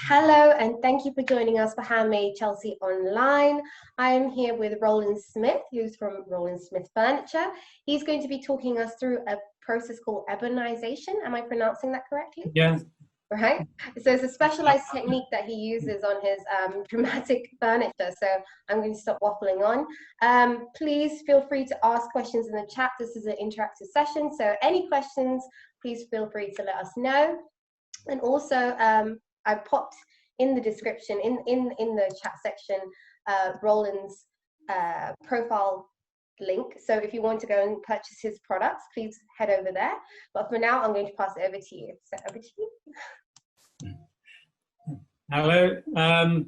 Hello, and thank you for joining us for Handmade Chelsea Online. I am here with Roland Smith, who's from Roland Smith Furniture. He's going to be talking us through a process called ebonization. Am I pronouncing that correctly? Yeah. Right. So it's a specialized technique that he uses on his dramatic furniture. So I'm going to stop waffling on. Please feel free to ask questions in the chat. This is an interactive session. So any questions, please feel free to let us know. And also, I popped in the description, in the chat section, Roland's profile link. So if you want to go and purchase his products, please head over there. But for now, I'm going to pass it over to you. So over to you. Hello. I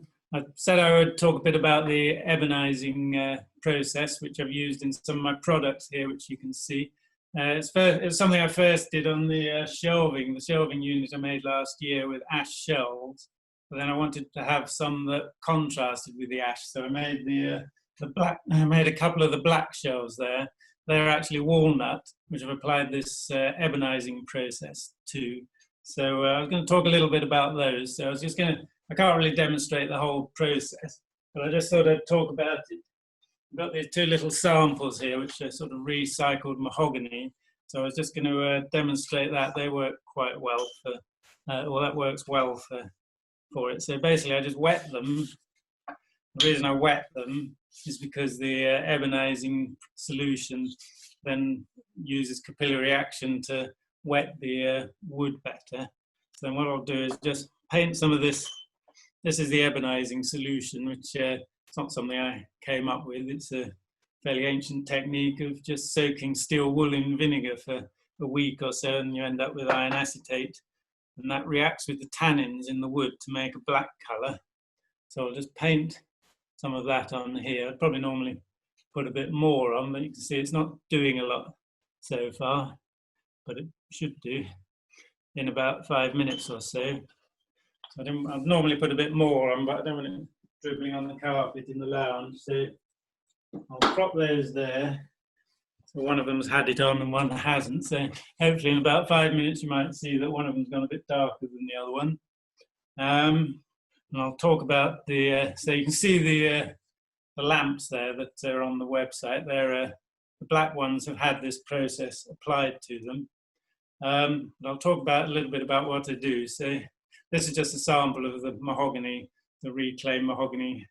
said I would talk a bit about the ebonizing process, which I've used in some of my products here, which you can see. It's something I first did on the shelving unit I made last year with ash shelves. But then I wanted to have some that contrasted with the ash, so I made the black. I made a couple of the black shelves there. They're actually walnut, which I've applied this ebonizing process to. So I was going to talk a little bit about those. So I can't really demonstrate the whole process, but I just thought I'd talk about it. I've got these two little samples here, which are sort of recycled mahogany. So I was just going to demonstrate that. They work quite well that works well for it. So basically I just wet them. The reason I wet them is because the ebonizing solution then uses capillary action to wet the wood better. So then what I'll do is just paint some of this. This is the ebonizing solution, which it's not something I came up with. It's a fairly ancient technique of just soaking steel wool in vinegar for a week or so, and you end up with iron acetate, and that reacts with the tannins in the wood to make a black colour. So I'll just paint some of that on here. I'd probably normally put a bit more on, but you can see it's not doing a lot so far, but it should do in about 5 minutes or so. So I'd normally put a bit more on, but I don't want it dribbling on the carpet in the lounge. So I'll crop those there. So one of them's had it on and one hasn't. So hopefully in about 5 minutes you might see that one of them's gone a bit darker than the other one. And I'll talk about so you can see the lamps there that are on the website. They're the black ones have had this process applied to them. And I'll talk about a little bit about what I do. So this is just a sample of the mahogany, the reclaimed mahogany.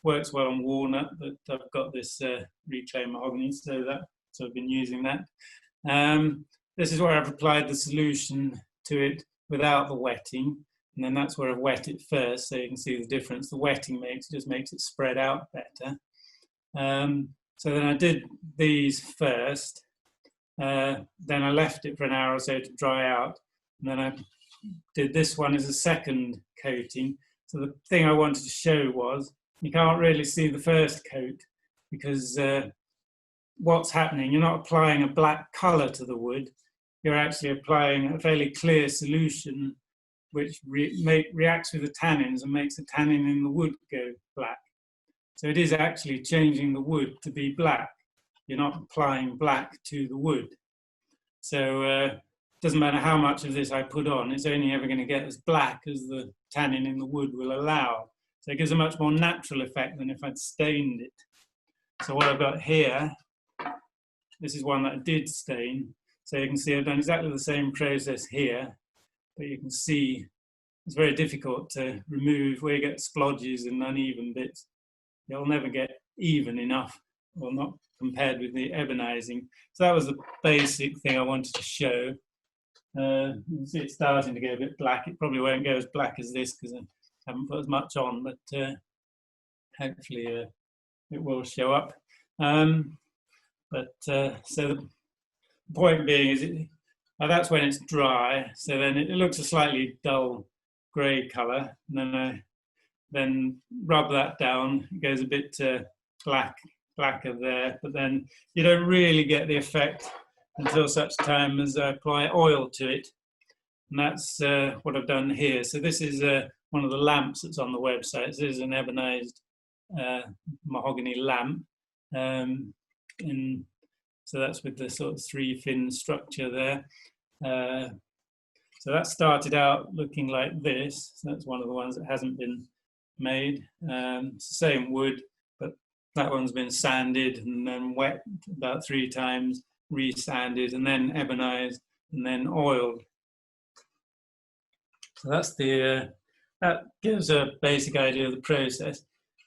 Works well on walnut, but I've got this reclaimed mahogany, so I've been using that. This is where I've applied the solution to it without the wetting, and then that's where I've wet it first, so you can see the difference. The wetting just makes it spread out better. So then I did these first, then I left it for an hour or so to dry out, and then I did this one as a second coating. So the thing I wanted to show was you can't really see the first coat because what's happening, you're not applying a black colour to the wood, you're actually applying a fairly clear solution which reacts with the tannins and makes the tannin in the wood go black. So it is actually changing the wood to be black. You're not applying black to the wood. So it doesn't matter how much of this I put on, it's only ever going to get as black as the tannin in the wood will allow. So it gives a much more natural effect than if I'd stained it. So what I've got here, this is one that I did stain. So you can see I've done exactly the same process here, but you can see it's very difficult to remove where you get splodges and uneven bits. You'll never get even enough, or not compared with the ebonizing. So that was the basic thing I wanted to show. You can see it's starting to get a bit black. It probably won't go as black as this because I haven't put as much on, but hopefully it will show up. So the point being is that's when it's dry, so then it looks a slightly dull grey colour, and then then rub that down. It goes a bit blacker there, but then you don't really get the effect until such time as I apply oil to it, and that's what I've done here. So this is one of the lamps that's on the website. This is an ebonized mahogany lamp, so that's with the sort of 3 fin structure there. So that started out looking like this. So that's one of the ones that hasn't been made. It's the same wood, but that one's been sanded and then wet about 3 times, re-sanded and then ebonized and then oiled. So that's the, that gives a basic idea of the process.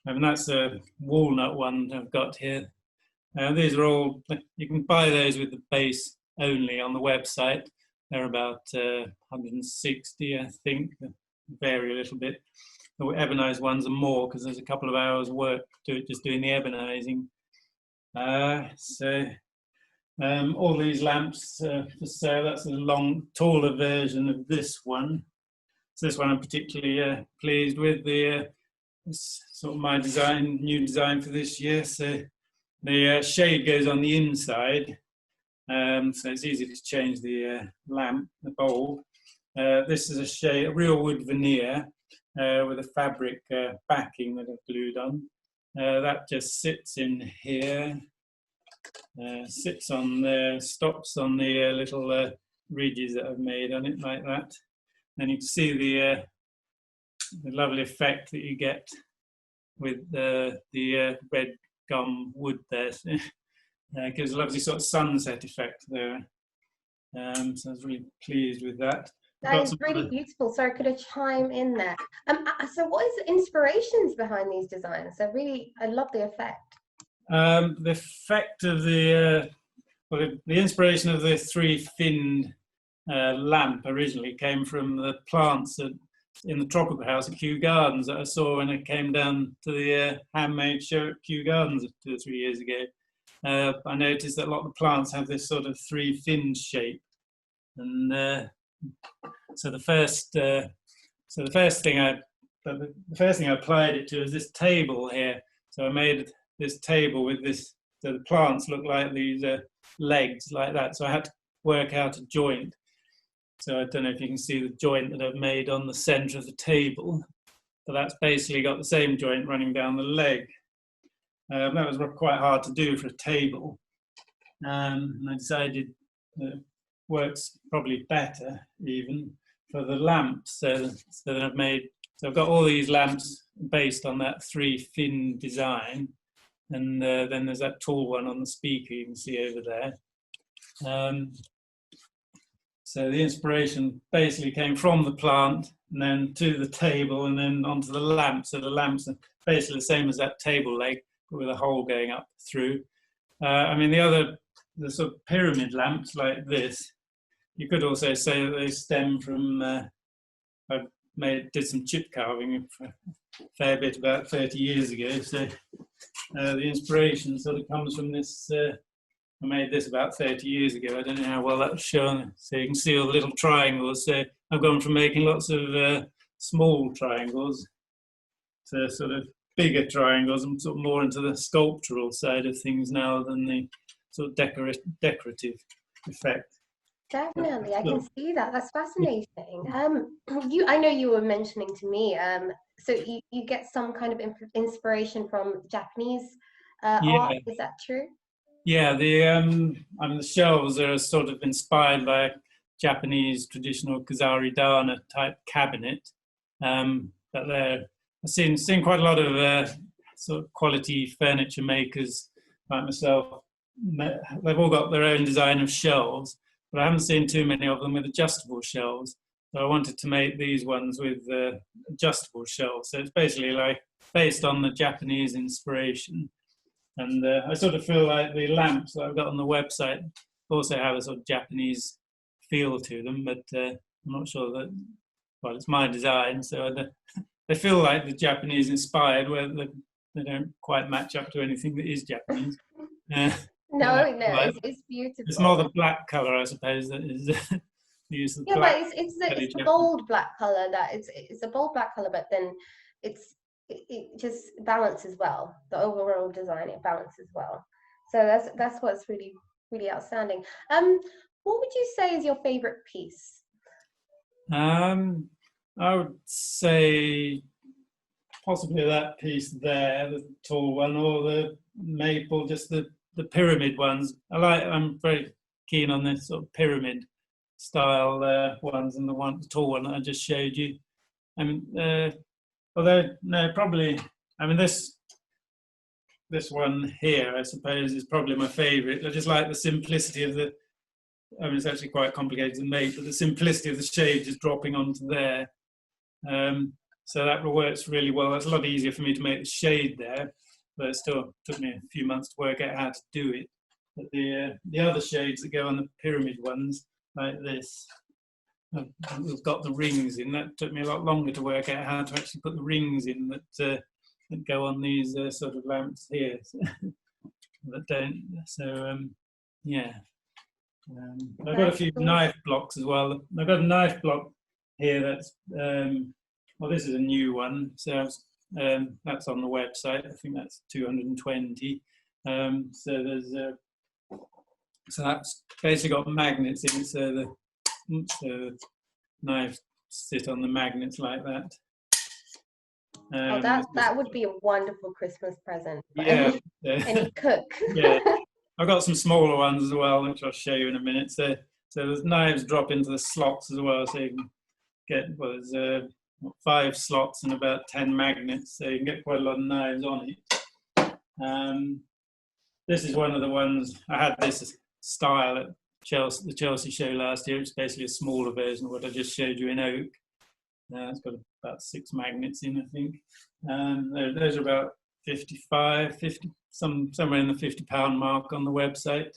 And that's a walnut one I've got here. These are all, you can buy those with the base only on the website. They're about 160, I think, vary a little bit. The ebonized ones are more because there's a couple of hours work to it just doing the ebonizing. All these lamps for sale. That's a long, taller version of this one. So this one I'm particularly pleased with. It's sort of my design, new design for this year. So the shade goes on the inside. So it's easy to change the lamp, the bulb. This is a shade, a real wood veneer with a fabric backing that I've glued on. That just sits in here, sits on there, stops on the little ridges that I've made on it like that. And you can see the lovely effect that you get with the red gum wood there. It gives a lovely sort of sunset effect there. So I was really pleased with that. That is really beautiful. Sorry, could I chime in there? So what is the inspirations behind these designs? I love the effect. The effect of the inspiration of the 3-finned lamp originally came from the plants in the tropical house at Kew Gardens that I saw when I came down to the Handmade show at Kew Gardens 2 or 3 years ago. I noticed that a lot of the plants have this sort of 3-fin shape, and so the first thing I applied it to is this table here. So I made this table with this. So the plants look like these legs like that. So I had to work out a joint. So I don't know if you can see the joint that I've made on the centre of the table, but that's basically got the same joint running down the leg. That was quite hard to do for a table, and I decided that it works probably better even for the lamps. So I've got all these lamps based on that 3-fin design, and then there's that tall one on the speaker you can see over there. So the inspiration basically came from the plant and then to the table and then onto the lamp. So the lamps are basically the same as that table leg, with a hole going up through. I mean, the sort of pyramid lamps like this, you could also say that they stem from, I did some chip carving for a fair bit about 30 years ago. So the inspiration sort of comes from this. I made this about 30 years ago. I don't know how well that's shown. So you can see all the little triangles. So I've gone from making lots of small triangles to sort of bigger triangles. I'm sort of more into the sculptural side of things now than the sort of decorative effect. Definitely, I can see that. That's fascinating. I know you were mentioning to me, so you get some kind of inspiration from Japanese art. Is that true? Yeah, the shelves are sort of inspired by a Japanese traditional Kazari-dana type cabinet, but I've seen quite a lot of sort of quality furniture makers like myself. They've all got their own design of shelves, but I haven't seen too many of them with adjustable shelves. So I wanted to make these ones with adjustable shelves. So it's basically like based on the Japanese inspiration. And I sort of feel like the lamps that I've got on the website also have a sort of Japanese feel to them, but I'm not sure that, well, it's my design, so they feel like the Japanese inspired, where they don't quite match up to anything that is Japanese. No, it's beautiful. It's more the black colour, I suppose, that is used. Yeah, but it's the bold black colour that it's a bold black colour, but then it just balances well. The overall design, it balances well. So that's what's really, really outstanding. What would you say is your favourite piece? I would say possibly that piece there, the tall one, or the maple, just the pyramid ones. I'm very keen on this sort of pyramid style ones and the tall one that I just showed you. I mean, although no, probably. I mean, this one here, I suppose, is probably my favourite. I just like the simplicity of the. I mean, it's actually quite complicated to make, but the simplicity of the shade just dropping onto there. So that works really well. It's a lot easier for me to make the shade there, but it still took me a few months to work out how to do it. But the other shades that go on the pyramid ones, like this, I've got the rings in. That took me a lot longer to work out how to actually put the rings in that go on these sort of lamps here. That don't. So yeah. I've got a few knife blocks as well. I've got a knife block here that's well, this is a new one, so that's on the website. I think that's 220. So there's so that's basically got magnets in it, so the knife sit on the magnets like that. Oh, that would be a wonderful Christmas present for yeah, any cook. Yeah, I've got some smaller ones as well, which I'll show you in a minute. So the knives drop into the slots as well, so you can get, well, there's 5 slots and about 10 magnets, so you can get quite a lot of knives on it. This is one of the ones, I had this style at the Chelsea show last year. It's basically a smaller version of what I just showed you in oak. It's got about 6 magnets in, I think. Those are about 55, 50, somewhere in the £50 mark on the website.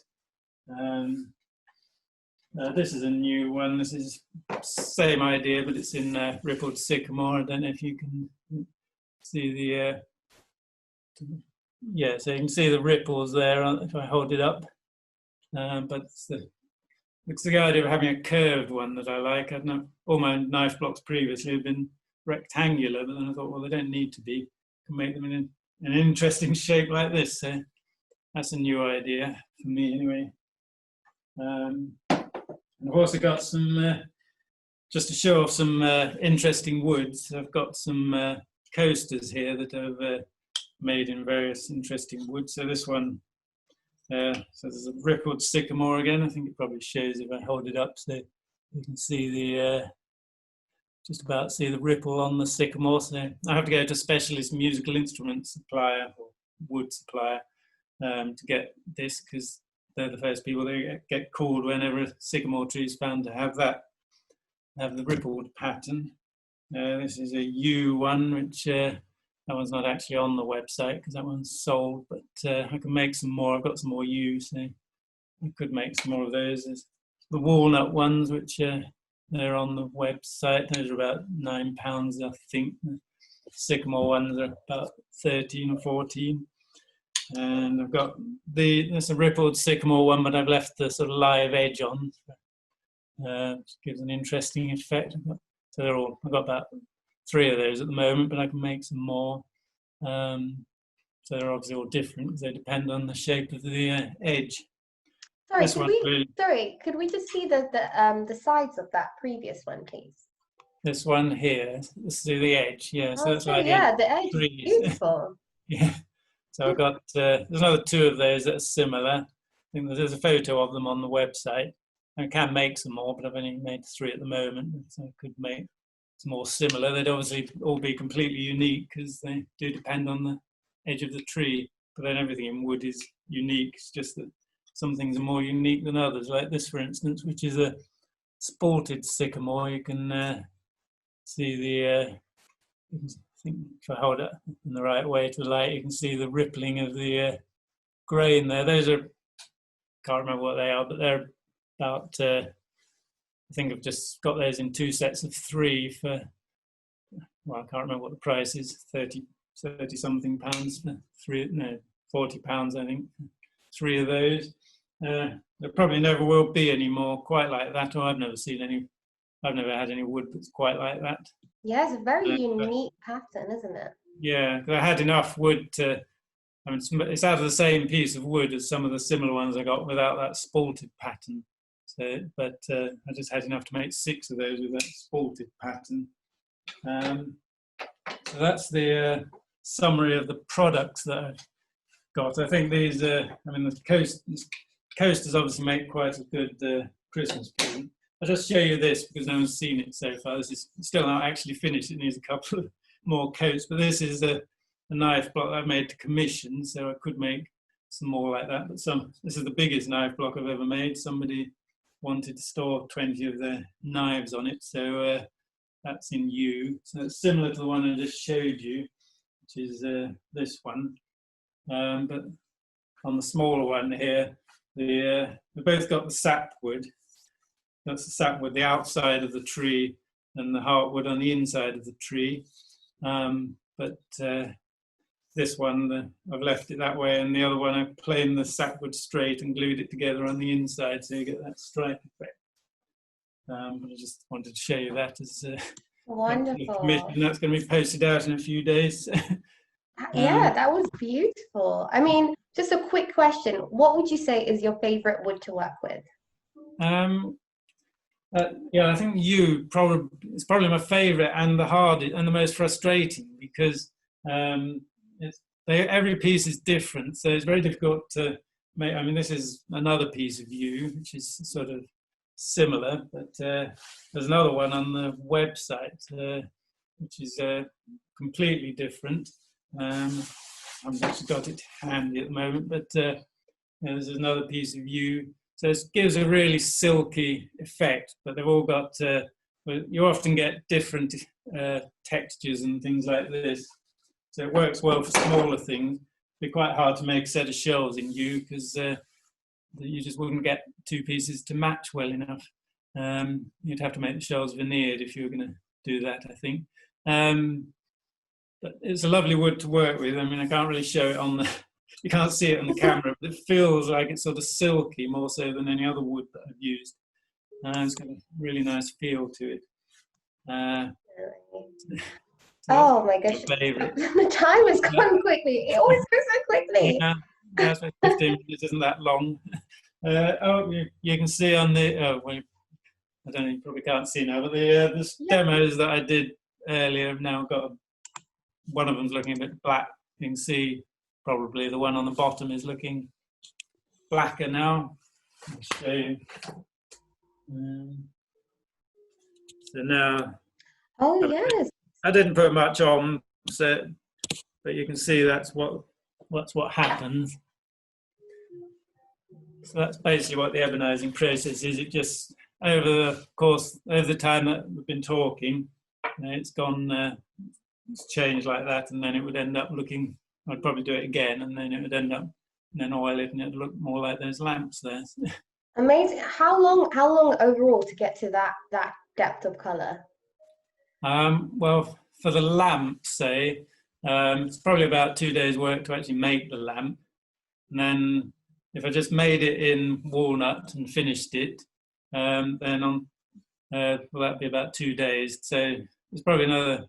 This is a new one. This is same idea, but it's in rippled sycamore. I don't know if you can see the yeah, so you can see the ripples there if I hold it up. But it's the idea of having a curved one that I like. I don't know, all my knife blocks previously have been rectangular, but then I thought, well, they don't need to be. I can make them in an interesting shape like this. So that's a new idea for me, anyway. And I've also got some, just to show off some interesting woods. I've got some coasters here that I've made in various interesting woods. So this one. So there's a rippled sycamore again. I think it probably shows if I hold it up, so you can see the just about see the ripple on the sycamore. So I have to go to a specialist musical instrument supplier or wood supplier to get this, because they're the first people that get called whenever a sycamore tree is found to have the rippled pattern. This is a U one, which that one's not actually on the website because that one's sold, but I can make some more. I've got some more U's, so I could make some more of those. There's the walnut ones, which they're on the website. Those are about £9, I think. The sycamore ones are about 13 or 14. And I've got there's a rippled sycamore one, but I've left the sort of live edge on, which gives an interesting effect. So I've got about 3 of those at the moment, but I can make some more. So they're obviously all different because they depend on the shape of the edge. Sorry, could we just see the sides of that previous one, please? This one here, this is the edge, yeah. So that's like yeah, the edge is beautiful. Yeah. So I've got there's another 2 of those that are similar. I think there's a photo of them on the website. I can make some more, but I've only made 3 at the moment, so I could make some more similar. They'd obviously all be completely unique because they do depend on the edge of the tree. But then everything in wood is unique. It's just that some things are more unique than others, like this, for instance, which is a sported sycamore. You can see the, I think if I hold it in the right way to the light, you can see the rippling of the grain there. Those are, can't remember what they are, but they're about, I think I've just got those in 2 sets of 3 for, well, I can't remember what the price is, 30 something pounds, 40 pounds, I think, 3 of those. There probably never will be any more quite like that, or I've never had any wood that's quite like that. Yeah, it's a very unique pattern, isn't it? Yeah, because I had enough wood to, I mean, it's out of the same piece of wood as some of the similar ones I got without that spalted pattern. So, but I just had enough to make 6 of those with that spalted pattern. So that's the summary of the products that I've got. I think these, I mean, the coasters obviously make quite a good Christmas present. I'll just show you this because no one's seen it so far. This is still not actually finished. It needs a couple of more coats, but this is a knife block I made to commission, so I could make some more like that. But this is the biggest knife block I've ever made. Somebody wanted to store 20 of their knives on it, so that's in U. So it's similar to the one I just showed you, which is this one. But on the smaller one here, we've both got the sapwood. That's the sapwood, the outside of the tree, and the heartwood on the inside of the tree. But this one, I've left it that way, and the other one, I've planed the sapwood straight and glued it together on the inside, so you get that stripe effect. I just wanted to show you that as wonderful. Commission. That's going to be posted out in a few days. Yeah, that was beautiful. I mean, just a quick question. What would you say is your favorite wood to work with? Yeah, I think it's probably my favorite and the hardest and the most frustrating, because every piece is different, so it's very difficult to make. I mean, this is another piece of yew, which is sort of similar, but there's another one on the website which is completely different. I've actually got it handy at the moment, but there's another piece of yew. So it gives a really silky effect, but they've all got, you often get different textures and things like this. So it works well for smaller things. It'd be quite hard to make a set of shelves in yew because you just wouldn't get two pieces to match well enough. You'd have to make the shelves veneered if you were going to do that, I think. But it's a lovely wood to work with. I mean, I can't really show it on the, you can't see it on the camera, but it feels like it's sort of silky more so than any other wood that I've used. It's got a really nice feel to it. Oh my gosh, the time has gone quickly. It always goes so quickly. Yeah, that's 15 minutes isn't that long. You can see on the, well, I don't know, you probably can't see now, but the demos that I did earlier have now got, one of them's looking a bit black. You can see probably the one on the bottom is looking blacker now. I'll show you. So now, oh yes, I didn't put much on, so, but you can see that's what happens. So that's basically what the ebonizing process is. It just, over the time that we've been talking, it's gone, it's changed like that, and then it would end up looking, I'd probably do it again, and then it would end up, and then oil it, and it would look more like those lamps there. amazing. How long overall to get to that depth of color? Well, for the lamp, say, it's probably about 2 days' work to actually make the lamp. And then if I just made it in walnut and finished it, then well, that'd be about 2 days. So it's probably another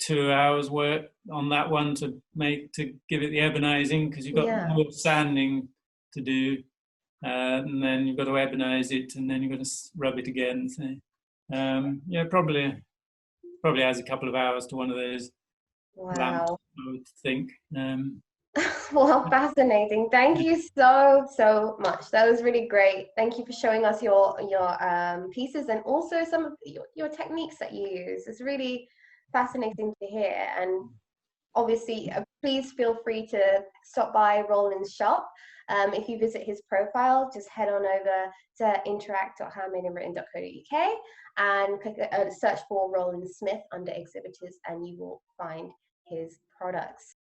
2 hours work on that one to give it the ebonizing, because you've got more sanding to do, and then you've got to ebonize it, and then you've got to rub it again. So yeah, probably adds a couple of hours to one of those lamps, I would think. Well, fascinating. Thank you so much. That was really great. Thank you for showing us your pieces, and also some of your techniques that you use. It's really fascinating to hear. And obviously, please feel free to stop by Roland's shop. If you visit his profile, just head on over to interact.handmadeandwritten.co.uk and click search for Roland Smith under exhibitors, and you will find his products.